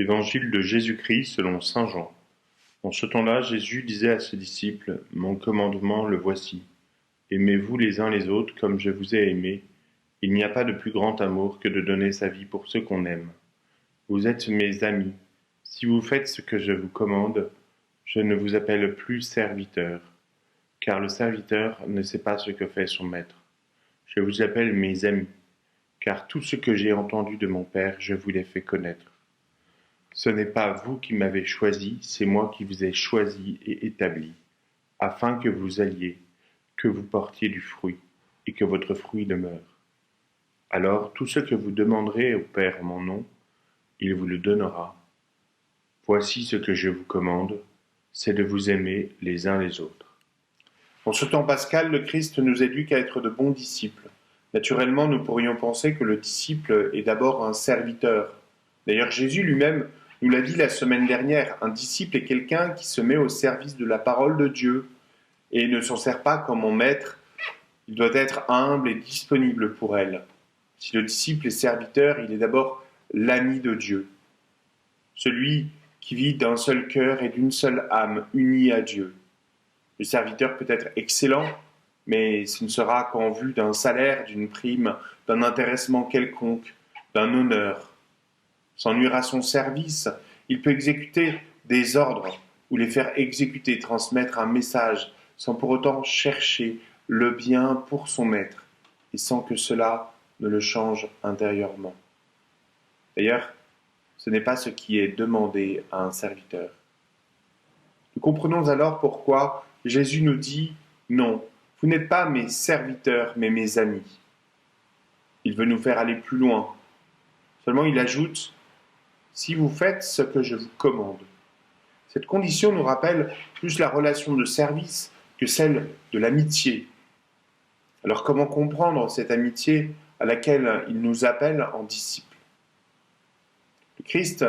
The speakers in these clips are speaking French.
Évangile de Jésus-Christ selon saint Jean. En ce temps-là, Jésus disait à ses disciples, « Mon commandement, le voici. Aimez-vous les uns les autres comme je vous ai aimés. Il n'y a pas de plus grand amour que de donner sa vie pour ceux qu'on aime. Vous êtes mes amis. Si vous faites ce que je vous commande, je ne vous appelle plus serviteur, car le serviteur ne sait pas ce que fait son maître. Je vous appelle mes amis, car tout ce que j'ai entendu de mon Père, je vous l'ai fait connaître. Ce n'est pas vous qui m'avez choisi, c'est moi qui vous ai choisi et établi, afin que vous alliez, que vous portiez du fruit, et que votre fruit demeure. Alors tout ce que vous demanderez au Père en mon nom, il vous le donnera. Voici ce que je vous commande, c'est de vous aimer les uns les autres. En ce temps pascal, le Christ nous éduque à être de bons disciples. Naturellement, nous pourrions penser que le disciple est d'abord un serviteur. D'ailleurs, Jésus lui-même nous l'a dit la semaine dernière, un disciple est quelqu'un qui se met au service de la parole de Dieu et ne s'en sert pas comme un maître. Il doit être humble et disponible pour elle. Si le disciple est serviteur, il est d'abord l'ami de Dieu, celui qui vit d'un seul cœur et d'une seule âme, unis à Dieu. Le serviteur peut être excellent, mais ce ne sera qu'en vue d'un salaire, d'une prime, d'un intéressement quelconque, d'un honneur. Sans nuire à son service, il peut exécuter des ordres ou les faire exécuter, transmettre un message, sans pour autant chercher le bien pour son maître, et sans que cela ne le change intérieurement. D'ailleurs, ce n'est pas ce qui est demandé à un serviteur. Nous comprenons alors pourquoi Jésus nous dit « Non, vous n'êtes pas mes serviteurs, mais mes amis ». Il veut nous faire aller plus loin. Seulement il ajoute « Si vous faites ce que je vous commande ». Cette condition nous rappelle plus la relation de service que celle de l'amitié. Alors comment comprendre cette amitié à laquelle il nous appelle en disciples ? Le Christ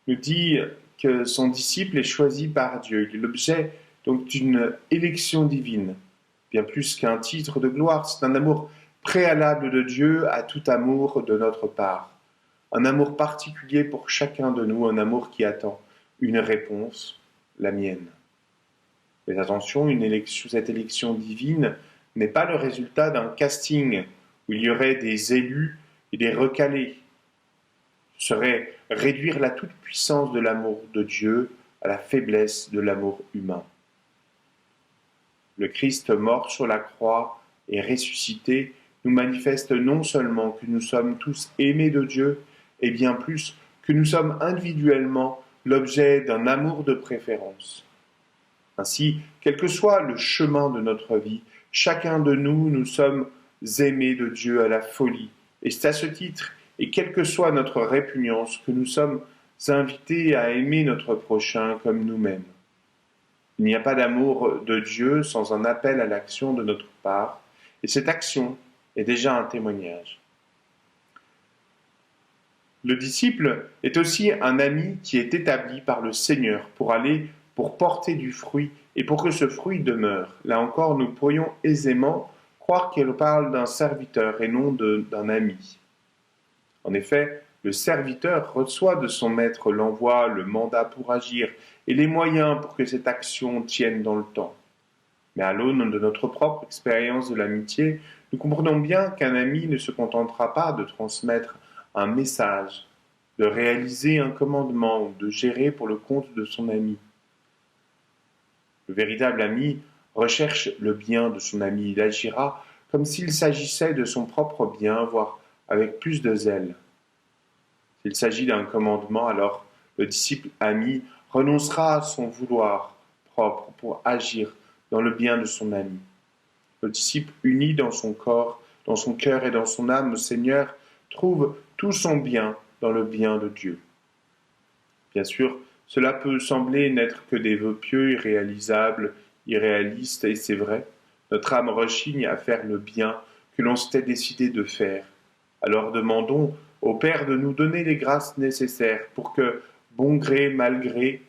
nous dit que son disciple est choisi par Dieu. Il est l'objet donc d'une élection divine. Bien plus qu'un titre de gloire, c'est un amour préalable de Dieu à tout amour de notre part. Un amour particulier pour chacun de nous, un amour qui attend une réponse, la mienne. Mais attention, cette élection divine n'est pas le résultat d'un casting où il y aurait des élus et des recalés. Ce serait réduire la toute-puissance de l'amour de Dieu à la faiblesse de l'amour humain. Le Christ mort sur la croix et ressuscité nous manifeste non seulement que nous sommes tous aimés de Dieu, et bien plus que nous sommes individuellement l'objet d'un amour de préférence. Ainsi, quel que soit le chemin de notre vie, chacun de nous, nous sommes aimés de Dieu à la folie. Et c'est à ce titre, et quelle que soit notre répugnance, que nous sommes invités à aimer notre prochain comme nous-mêmes. Il n'y a pas d'amour de Dieu sans un appel à l'action de notre part, et cette action est déjà un témoignage. Le disciple est aussi un ami qui est établi par le Seigneur pour porter du fruit et pour que ce fruit demeure. Là encore, nous pourrions aisément croire qu'il parle d'un serviteur et non d'un ami. En effet, le serviteur reçoit de son maître l'envoi, le mandat pour agir et les moyens pour que cette action tienne dans le temps. Mais à l'aune de notre propre expérience de l'amitié, nous comprenons bien qu'un ami ne se contentera pas de transmettre un message, de réaliser un commandement ou de gérer pour le compte de son ami. Le véritable ami recherche le bien de son ami. Il agira comme s'il s'agissait de son propre bien, voire avec plus de zèle. S'il s'agit d'un commandement, alors le disciple ami renoncera à son vouloir propre pour agir dans le bien de son ami. Le disciple uni dans son corps, dans son cœur et dans son âme au Seigneur trouve tout son bien dans le bien de Dieu. Bien sûr, cela peut sembler n'être que des vœux pieux, irréalisables, irréalistes, et c'est vrai. Notre âme rechigne à faire le bien que l'on s'était décidé de faire. Alors demandons au Père de nous donner les grâces nécessaires pour que, bon gré, mal gré,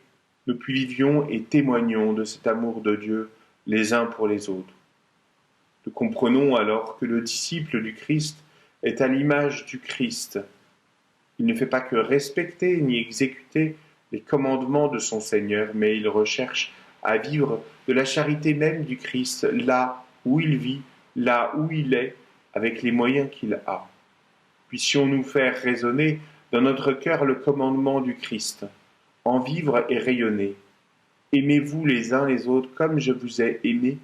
nous vivions et témoignions de cet amour de Dieu les uns pour les autres. Nous comprenons alors que le disciple du Christ est à l'image du Christ. Il ne fait pas que respecter ni exécuter les commandements de son Seigneur, mais il recherche à vivre de la charité même du Christ là où il vit, là où il est, avec les moyens qu'il a. Puissions-nous faire résonner dans notre cœur le commandement du Christ, en vivre et rayonner. Aimez-vous les uns les autres comme je vous ai aimé.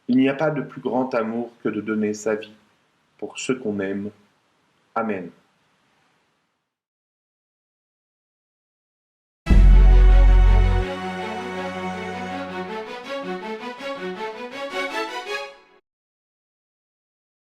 Il n'y a pas de plus grand amour que de donner sa vie pour ceux qu'on aime. Amen.